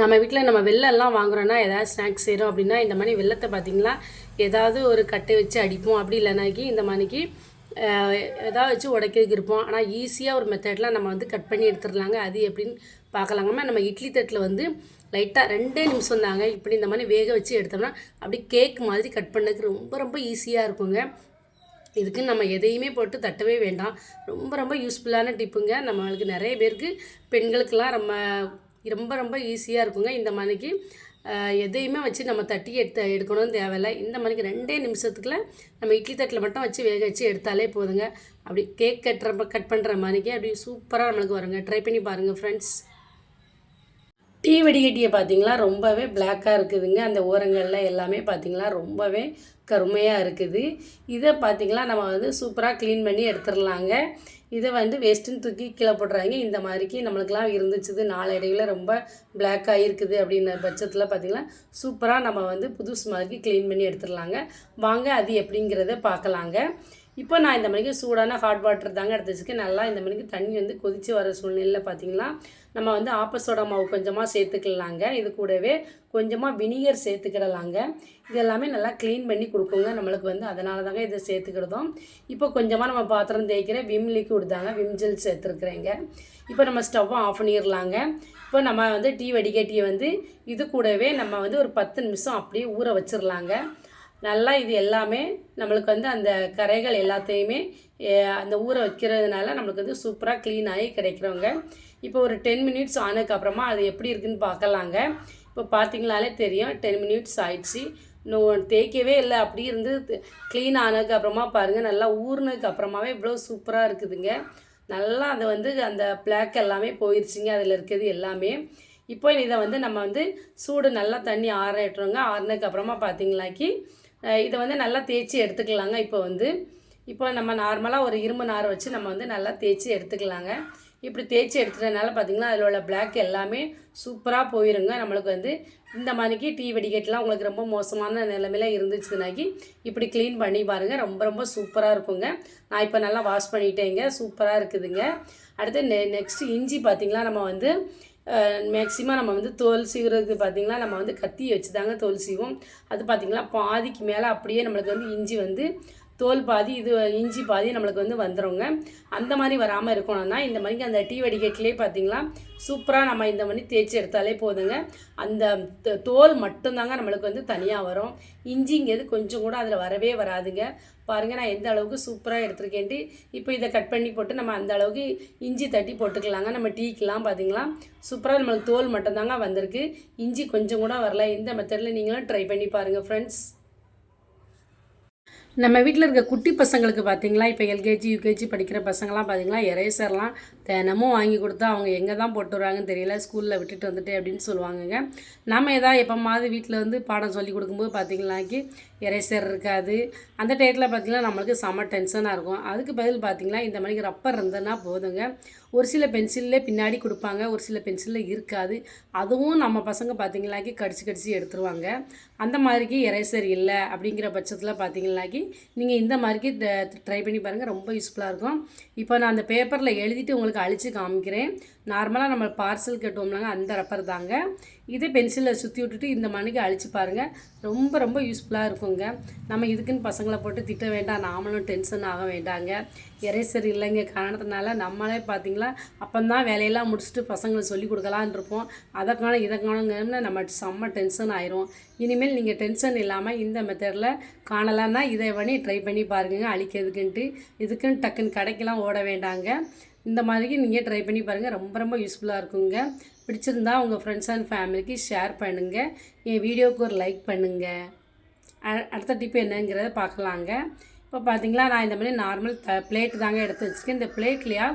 நம்ம வீட்டில் நம்ம வெள்ளம்லாம் வாங்குறோன்னா ஏதாவது ஸ்நாக்ஸ் செய்கிறோம் அப்படின்னா இந்த மாதிரி வெள்ளத்தை பார்த்திங்களா ஏதாவது ஒரு கட்டை வச்சு அடிப்போம். அப்படி இல்லைனாக்கி இந்த மாதிரிக்கு ஏதாவது வச்சு உடைக்கிறதுக்கு இருப்போம். ஆனால் ஈஸியாக ஒரு மெத்தடில் நம்ம வந்து கட் பண்ணி எடுத்துடலாங்க. அது எப்படின்னு பார்க்கலாங்கம்மா. நம்ம இட்லி தட்டில் வந்து லைட்டாக 2 நிமிஷம் தாங்க இப்படி இந்த மாதிரி வேக வச்சு எடுத்தோம்னா அப்படி கேக் மாதிரி கட் பண்ணதுக்கு ரொம்ப ரொம்ப ஈஸியாக இருக்குங்க. இதுக்கு நம்ம எதையுமே போட்டு தட்டவே வேண்டாம். ரொம்ப ரொம்ப யூஸ்ஃபுல்லான டிப்புங்க. நம்மளுக்கு நிறைய பேருக்கு பெண்களுக்கெல்லாம் ரொம்ப ரொம்ப ஈஸியாக இருக்குங்க. இந்த மாதிரிக்கு எதையுமே வச்சு நம்ம தட்டி எடுக்கணும்னு தேவையில்லை. இந்த மாதிரிக்கு 2 நிமிஷத்துக்குள்ள நம்ம இட்லி தட்டில் மட்டும் வச்சு வேக வச்சு எடுத்தாலே போதுங்க. அப்படி கேக் கட் பண்ணுற மாதிரிக்கு அப்படி சூப்பராக நம்மளுக்கு வருங்க. ட்ரை பண்ணி பாருங்கள் ஃப்ரெண்ட்ஸ். டீ வடிகட்டியை பார்த்திங்களா ரொம்பவே பிளாக்காக இருக்குதுங்க. அந்த ஓரங்களில் எல்லாமே பார்த்திங்களா ரொம்பவே கருமையாக இருக்குது. இதை பார்த்திங்களா நம்ம வந்து சூப்பராக க்ளீன் பண்ணி எடுத்துடலாங்க. இதை வந்து வேஸ்ட்டுன்னு தூக்கி கீழே போடுறாங்க. இந்த மாதிரிக்கு நம்மளுக்கெலாம் இருந்துச்சுது நாளடைவில் ரொம்ப பிளாக்காக இருக்குது அப்படின்ற பட்சத்தில் பார்த்திங்கன்னா சூப்பராக நம்ம வந்து புதுசு மாதிரி க்ளீன் பண்ணி எடுத்துடலாங்க. வாங்க அது எப்படிங்கிறத பார்க்கலாங்க. இப்போ நான் இந்த மணிக்கு சூடான ஹாட் வாட்டர் தாங்க எடுத்து வச்சுருக்கேன். நல்லா இந்த மணிக்கு தண்ணி வந்து கொதித்து வர சூழ்நிலையில் பார்த்திங்கன்னா நம்ம வந்து ஆப்பசோடா மாவு கொஞ்சமாக சேர்த்துக்கலாங்க. இது கூடவே கொஞ்சமாக வினிகர் சேர்த்துக்கிடலாங்க. இது எல்லாமே நல்லா க்ளீன் பண்ணி கொடுக்குங்க நம்மளுக்கு வந்து. அதனால தாங்க இதை சேர்த்துக்கிடுதோம். இப்போ கொஞ்சமாக நம்ம பாத்திரம் தேய்க்கிற விம் லிக்விட் தாங்க, விம் ஜெல் சேர்த்துருக்குறேங்க. இப்போ நம்ம ஸ்டவ்வை ஆஃப் பண்ணிடலாங்க. இப்போ நம்ம வந்து டீ வடிகட்டியை வந்து இது கூடவே நம்ம வந்து ஒரு 10 நிமிஷம் அப்படியே ஊற வச்சிடலாங்க. நல்லா இது எல்லாமே நம்மளுக்கு வந்து அந்த கரைகள் எல்லாத்தையுமே அந்த ஊற வைக்கிறதுனால நம்மளுக்கு வந்து சூப்பராக க்ளீன் ஆகி கிடைக்கிறோங்க. இப்போ ஒரு 10 மினிட்ஸ் ஆனதுக்கப்புறமா அது எப்படி இருக்குதுன்னு பார்க்கலாங்க. இப்போ பார்த்திங்களாலே தெரியும் 10 மினிட்ஸ் ஆயிடுச்சு. இன்னும் தேய்க்கவே இல்லை, அப்படி இருந்து க்ளீன் ஆனதுக்கப்புறமா பாருங்கள் நல்லா ஊறினதுக்கப்புறமாவே இவ்வளோ சூப்பராக இருக்குதுங்க. நல்லா அதை வந்து அந்த பிளாக் எல்லாமே போயிடுச்சுங்க அதில் இருக்கிறது எல்லாமே. இப்போ இதை வந்து நம்ம வந்து சூடு நல்லா தண்ணி ஆறிட்டுருங்க. ஆறினதுக்கப்புறமா பார்த்திங்களாக்கி இதை வந்து நல்லா தேய்ச்சி எடுத்துக்கலாங்க. இப்போ நம்ம நார்மலாக ஒரு இரும்பு நார் வச்சு நம்ம வந்து நல்லா தேய்ச்சி எடுத்துக்கலாங்க. இப்படி தேய்ச்சி எடுத்துட்டதுனால பார்த்திங்கன்னா அதில் உள்ள பிளாக் எல்லாமே சூப்பராக போயிருங்க. நம்மளுக்கு வந்து இந்த மாதிரிக்கு டீ வடிகட்டெலாம் உங்களுக்கு ரொம்ப மோசமான நிலைமையில இருந்துச்சுனாக்கி இப்படி க்ளீன் பண்ணி பாருங்கள். ரொம்ப ரொம்ப சூப்பராக இருக்குங்க. நான் இப்போ நல்லா வாஷ் பண்ணிட்டேங்க. சூப்பராக இருக்குதுங்க. அடுத்து நெக்ஸ்ட்டு இஞ்சி பார்த்திங்களா நம்ம வந்து மேக்ஸிமம் நம்ம வந்து தோல் சீவுறதுக்கு பார்த்திங்கன்னா நம்ம வந்து கத்தி வச்சு தாங்க தோல் சீவும். அது பார்த்திங்கன்னா பாதிக்கு மேலே அப்படியே நம்மளுக்கு வந்து இஞ்சி வந்து தோல் பாதி இது இஞ்சி பாதி நம்மளுக்கு வந்து வந்துடுங்க. அந்த மாதிரி வராமல் இருக்கணும்னா இந்த மாதிரிக்கு அந்த டீ வடிகட்டிலே பார்த்திங்களா சூப்பராக நம்ம இந்த மாதிரி தேய்ச்சி எடுத்தாலே போதுங்க. அந்த தோல் மட்டும்தாங்க நம்மளுக்கு வந்து தனியாக வரும். இஞ்சிங்கிறது கொஞ்சம் கூட அதில் வரவே வராதுங்க. பாருங்கள் நான் எந்த அளவுக்கு சூப்பராக எடுத்துருக்கேன்ட்டு. இப்போ இதை கட் பண்ணி போட்டு நம்ம அந்த அளவுக்கு இஞ்சி தட்டி போட்டுக்கலாங்க. நம்ம டீக்கெலாம் பார்த்திங்களா சூப்பராக நம்மளுக்கு தோல் மட்டும்தாங்க வந்திருக்கு. இஞ்சி கொஞ்சம் கூட வரல. இந்த மெத்தடில் நீங்களும் ட்ரை பண்ணி பாருங்கள் ஃப்ரெண்ட்ஸ். நம்ம வீட்டில் இருக்க குட்டி பசங்களுக்கு பார்த்திங்களா இப்போ எல்கேஜி யூகேஜி படிக்கிற பசங்களாம் பார்த்திங்களா எரேசர்லாம் தினமும் வாங்கி கொடுத்தா அவங்க எங்கே தான் போட்டு வராங்கன்னு தெரியல, ஸ்கூலில் விட்டுட்டு வந்துட்டேன் அப்படின்னு சொல்லுவாங்கங்க. நம்ம எதாவது எப்போமாவது வீட்டில் வந்து பாடம் சொல்லி கொடுக்கும்போது பார்த்திங்களாக்கி எரேசர் இருக்காது. அந்த டயத்தில் பார்த்திங்கன்னா நம்மளுக்கு செம்ம டென்ஷனாக இருக்கும். அதுக்கு பதில் பார்த்திங்களா இந்த மாதிரி ரப்பர் இருந்ததுன்னா போதுங்க. ஒரு சில பென்சில்லே பின்னாடி கொடுப்பாங்க, ஒரு சில பென்சிலில் இருக்காது. அதுவும் நம்ம பசங்க பார்த்திங்களாக்கி கடிச்சு எடுத்துருவாங்க. அந்த மாதிரிக்கு எரேசர் இல்லை அப்படிங்கிற பட்சத்தில் பார்த்திங்களாக்கி நீங்கள் இந்த மாதிரிக்கு ட்ரை பண்ணி பாருங்கள். ரொம்ப யூஸ்ஃபுல்லாக இருக்கும். இப்போ நான் அந்த பேப்பரில் எழுதிட்டு உங்களுக்கு அழித்து காமிக்கிறேன். நார்மலாக நம்ம பார்சல் கட்டுவோம்னாங்க அந்த ரப்பர் தாங்க. இதே பென்சிலில் சுற்றி விட்டுட்டு இந்த மாதிரிக்கு அழித்து பாருங்கள். ரொம்ப ரொம்ப யூஸ்ஃபுல்லாக இருக்குங்க. நம்ம இதுக்குன்னு பசங்களை போட்டு திட்ட வேண்டாம், நாமளும் டென்ஷன் ஆக வேண்டாங்க. எரேசர் இல்லைங்க காரணத்தினால நம்மளே பார்த்திங்களா அப்போந்தான் வேலையெல்லாம் முடிச்சுட்டு பசங்களுக்கு சொல்லி கொடுக்கலான்னு இருப்போம். அதை காணும் இதை காணுங்கன்னா நம்ம செம்ம டென்ஷன் ஆயிரும். இனிமேல் நீங்கள் டென்ஷன் இல்லாமல் இந்த மெத்தடில் காணலான்னா இதை பண்ணி ட்ரை பண்ணி பாருங்க. அழிக்கிறதுக்குன்ட்டு இதுக்குன்னு டக்குன்னு கடைக்கெல்லாம் ஓட வேண்டாங்க. இந்த மாதிரிக்கு நீங்கள் ட்ரை பண்ணி பாருங்கள். ரொம்ப ரொம்ப யூஸ்ஃபுல்லாக இருக்குங்க. பிடிச்சிருந்தா உங்கள் ஃப்ரெண்ட்ஸ் அண்ட் ஃபேமிலிக்கு ஷேர் பண்ணுங்கள். என் வீடியோவுக்கு ஒரு லைக் பண்ணுங்கள். அடுத்த டிப்பு என்னங்கிறத பார்க்கலாங்க. இப்போ பார்த்திங்களா நான் இந்த மாதிரி நார்மல் பிளேட்டு தாங்க எடுத்து வச்சுருக்கேன். இந்த பிளேட்லையா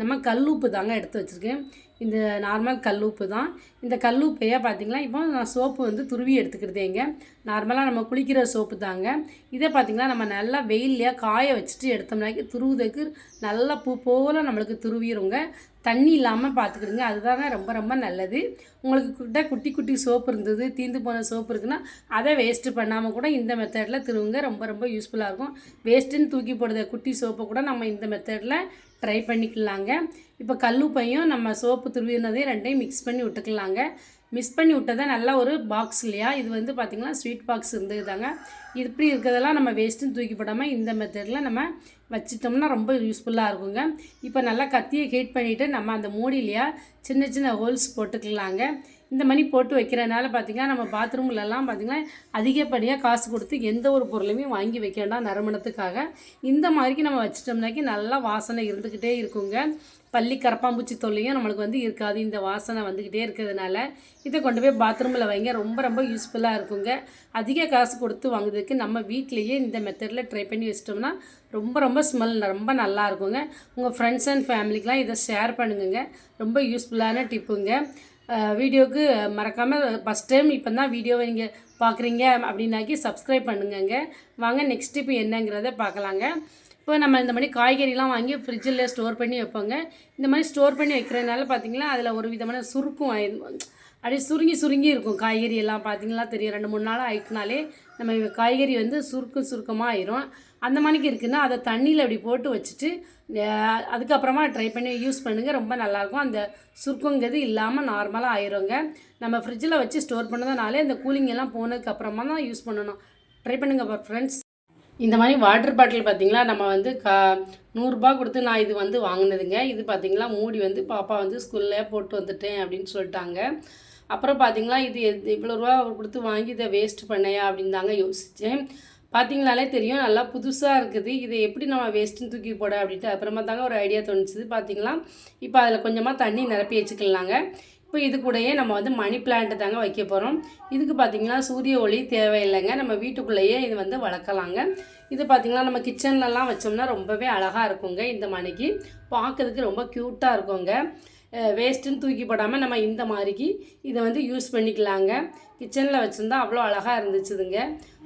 நம்ம கல்லுப்பு தாங்க எடுத்து வச்சுருக்கேன். இந்த நார்மல் கல்லுப்பு தான். இந்த கல்லுப்பையாக பார்த்திங்களா இப்போ நான் சோப்பு வந்து துருவி எடுத்துக்கிட்டேங்க. நார்மலாக நம்ம குளிக்கிற சோப்பு தாங்க. இதை பார்த்திங்களா நம்ம நல்லா வெயிலையா காய வச்சுட்டு எடுத்தோம்னாக்கி துருவுறதுக்கு நல்லா பூ போல் நம்மளுக்கு துருவிடுங்க. தண்ணி இல்லாமல் பார்த்துக்கிடுங்க. அதுதாங்க ரொம்ப ரொம்ப நல்லது. உங்களுக்கு கிட்ட குட்டி குட்டி சோப்பு இருந்தது, தீந்து போன சோப்பு இருக்குன்னா அதை வேஸ்ட்டு பண்ணாமல் கூட இந்த மெத்தடில் திருவுங்க. ரொம்ப ரொம்ப யூஸ்ஃபுல்லாக இருக்கும். வேஸ்ட்டுன்னு தூக்கி போடுற குட்டி சோப்பை கூட நம்ம இந்த மெத்தடில் ட்ரை பண்ணிக்கலாங்க. இப்போ கல்லுப்பையும் நம்ம சோப்பு துருவினதையும் ரெண்டையும் மிக்ஸ் பண்ணி விட்டுக்கலாங்க. மிஸ் பண்ணி விட்டதை நல்லா ஒரு பாக்ஸ் இல்லையா, இது வந்து பார்த்திங்கன்னா ஸ்வீட் பாக்ஸ் இருந்தது தாங்க. இது இப்படி இருக்கிறதெல்லாம் நம்ம வேஸ்ட்டுன்னு தூக்கி போடாமல் இந்த மெத்தடில் நம்ம வச்சிட்டோம்னா ரொம்ப யூஸ்ஃபுல்லாக இருக்குங்க. இப்போ நல்லா கத்தியை ஹீட் பண்ணிவிட்டு நம்ம அந்த மூடிலையா சின்ன சின்ன ஹோல்ஸ் போட்டுக்கலாங்க. இந்த மாதிரி போட்டு வைக்கிறதுனால பார்த்திங்கன்னா நம்ம பாத்ரூம்லலாம் பார்த்திங்கன்னா அதிகப்படியாக காசு கொடுத்து எந்த ஒரு பொருளையுமே வாங்கி வைக்க வேண்டாம் நறுமணத்துக்காக. இந்த மாதிரிக்கு நம்ம வச்சிட்டோம்னாக்கி நல்லா வாசனை இருந்துக்கிட்டே இருக்குங்க. பள்ளி கரப்பாம்பூச்சி தொல்லையும் நம்மளுக்கு வந்து இருக்காது. இந்த வாசனை வந்துக்கிட்டே இருக்கிறதுனால இதை கொண்டு போய் பாத்ரூமில் வைங்க. ரொம்ப ரொம்ப யூஸ்ஃபுல்லாக இருக்குங்க. அதிக காசு கொடுத்து வாங்குறதுக்கு நம்ம வீட்டிலையே இந்த மெத்தடில் ட்ரை பண்ணி வச்சிட்டோம்னா ரொம்ப ரொம்ப ஸ்மெல் ரொம்ப நல்லா இருக்குங்க. உங்கள் ஃப்ரெண்ட்ஸ் அண்ட் ஃபேமிலிக்கெலாம் இதை ஷேர் பண்ணுங்க. ரொம்ப யூஸ்ஃபுல்லான டிப்புங்க. வீடியோவுக்கு மறக்காமல் ஃபஸ்ட் டைம் இப்போ தான் வீடியோவை நீங்கள் பார்க்குறீங்க அப்படின்னாக்கி சப்ஸ்கிரைப் பண்ணுங்கங்க. வாங்க நெக்ஸ்ட் டிப்பு என்னங்கிறத பார்க்கலாங்க. இப்போ நம்ம இந்த மாதிரி காய்கறிலாம் வாங்கி ஃப்ரிட்ஜில் ஸ்டோர் பண்ணி வைப்போங்க. இந்த மாதிரி ஸ்டோர் பண்ணி வைக்கிறதுனால பார்த்திங்கன்னா அதில் ஒரு விதமான சுருக்கம் அப்படியே சுருங்கி இருக்கும். காய்கறி எல்லாம் பார்த்திங்களா தெரியும், 2-3 நாள் ஆகிட்டுனாலே நம்ம காய்கறி வந்து சுருக்கமாக ஆயிரும். அந்த மாதிரிக்கு இருக்குன்னா அதை தண்ணியில் அப்படி போட்டு வச்சுட்டு அதுக்கப்புறமா ட்ரை பண்ணி யூஸ் பண்ணுங்கள். ரொம்ப நல்லாயிருக்கும். அந்த சுருக்கங்கிறது இல்லாமல் நார்மலாக ஆயிருங்க. நம்ம ஃப்ரிட்ஜில் வச்சு ஸ்டோர் பண்ணதுனாலே அந்த கூலிங் எல்லாம் போனதுக்கப்புறமா தான் யூஸ் பண்ணணும். ட்ரை பண்ணுங்கள் ஃப்ரெண்ட்ஸ். இந்த மாதிரி வாட்டர் பாட்டில் பார்த்திங்களா நம்ம வந்து 100 ரூபா கொடுத்து நான் இது வந்து வாங்கினதுங்க. இது பார்த்திங்களா மூடி வந்து பாப்பா வந்து ஸ்கூலில் போட்டு வந்துட்டேன் அப்படின்னு சொல்லிட்டாங்க. அப்புறம் பார்த்திங்களா இது இவ்வளோ ரூபா கொடுத்து வாங்கி இதை வேஸ்ட் பண்ணையா அப்படின்னு தாங்க யோசித்தேன். பார்த்திங்கனாலே தெரியும் நல்லா புதுசாக இருக்குது. இதை எப்படி நம்ம வேஸ்ட்டுன்னு தூக்கி போட அப்படின்ட்டு அப்புறமா தாங்க ஒரு ஐடியா தோணுச்சுது. பார்த்திங்களா இப்போ அதில் கொஞ்சமாக தண்ணி நிரப்பி வச்சுக்கலாங்க. இப்போ இது கூடயே நம்ம வந்து மணி பிளான்ட்டு தாங்க வைக்க போகிறோம். இதுக்கு பார்த்திங்கன்னா சூரிய ஒளி தேவையில்லைங்க. நம்ம வீட்டுக்குள்ளேயே இது வந்து வளர்க்கலாங்க. இது பார்த்திங்கன்னா நம்ம கிச்சன்லலாம் வச்சோம்னா ரொம்பவே அழகாக இருக்குங்க. இந்த மணிக்கு பார்க்கறதுக்கு ரொம்ப க்யூட்டாக இருக்குங்க. வேஸ்ட்டுன்னு தூக்கி போடாமல் நம்ம இந்த மாதிரிக்கு இதை வந்து யூஸ் பண்ணிக்கலாங்க. கிச்சனில் வச்சுருந்தா அவ்வளோ அழகாக இருந்துச்சுதுங்க.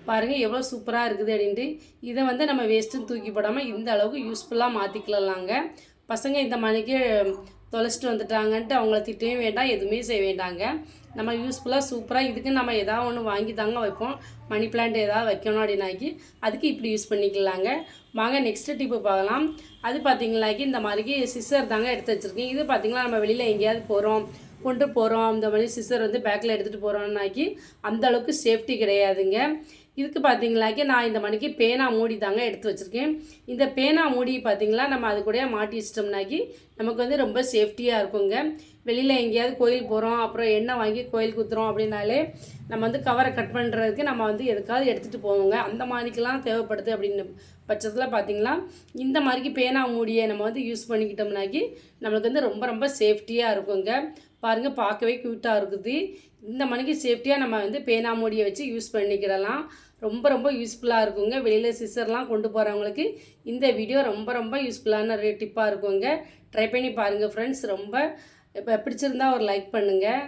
பாருங்கள் எவ்வளோ சூப்பராக இருக்குது அப்படின்ட்டு. இதை வந்து நம்ம வேஸ்ட்டுன்னு தூக்கி போடாமல் இந்த அளவுக்கு யூஸ்ஃபுல்லாக மாற்றிக்கலாங்க. பசங்க இந்த மணிக்கு தொலைச்சிட்டு வந்துட்டாங்கன்ட்டு அவங்கள திட்டவும் வேண்டாம், எதுவுமே செய்ய வேண்டாங்க. நம்ம யூஸ்ஃபுல்லாக சூப்பராக இதுக்கு நம்ம எதாவது ஒன்று வாங்கி தாங்க வைப்போம். மணி பிளான்ட் எதாவது வைக்கணும் அப்படின்னாக்கி அதுக்கு இப்படி யூஸ் பண்ணிக்கலாங்க. வாங்க நெக்ஸ்ட்டு டிப்பு பார்க்கலாம். அது பார்த்திங்களாக்கி இந்த மாதிரிக்கு சிஸ்ஸர் தாங்க எடுத்து வச்சுருக்கேன். இது பார்த்திங்களா நம்ம வெளியில் எங்கேயாவது கொண்டு போகிறோம் இந்த மாதிரி சிஸ்ஸர் வந்து பேக்கில் எடுத்துகிட்டு போகிறோம்னாக்கி அந்தளவுக்கு சேஃப்டி கிடையாதுங்க. இதுக்கு பார்த்திங்களாக்கி நான் இந்த மணிக்கு பேனா மூடி தாங்க எடுத்து வச்சுருக்கேன். இந்த பேனா மூடி பார்த்திங்களா நம்ம அது கூட மாட்டி வச்சிட்டோம்னாக்கி நமக்கு வந்து ரொம்ப சேஃப்டியாக இருக்குங்க. வெளியில் எங்கேயாவது கோயில் போகிறோம், அப்புறம் எண்ணெய் வாங்கி கோயிலுக்கு ஊற்றுறோம் அப்படின்னாலே நம்ம வந்து கவரை கட் பண்ணுறதுக்கு நம்ம வந்து எதுக்காவது எடுத்துகிட்டு போவோங்க. அந்த மாதிரிக்கெலாம் தேவைப்படுது அப்படின்னு பட்சத்தில் பார்த்திங்களா இந்த மாதிரிக்கு பேனா மூடியை நம்ம வந்து யூஸ் பண்ணிக்கிட்டோம்னாக்கி நம்மளுக்கு வந்து ரொம்ப ரொம்ப சேஃப்டியாக இருக்குங்க. பாருங்கள் பார்க்கவே க்யூட்டாக இருக்குது. இந்த மணிக்கு சேஃப்டியாக நம்ம வந்து பேனா மூடியை வச்சு யூஸ் பண்ணிக்கிடலாம். ரொம்ப ரொம்ப யூஸ்ஃபுல்லாக இருக்குங்க. வெளியில் சிஸ்ஸர்லாம் கொண்டு போகிறவங்களுக்கு இந்த வீடியோ ரொம்ப ரொம்ப யூஸ்ஃபுல்லான டிப்பாக இருக்குங்க. ட்ரை பண்ணி பாருங்கள் ஃப்ரெண்ட்ஸ். ரொம்ப இப்போ பிடிச்சிருந்தா ஒரு லைக் பண்ணுங்கள்.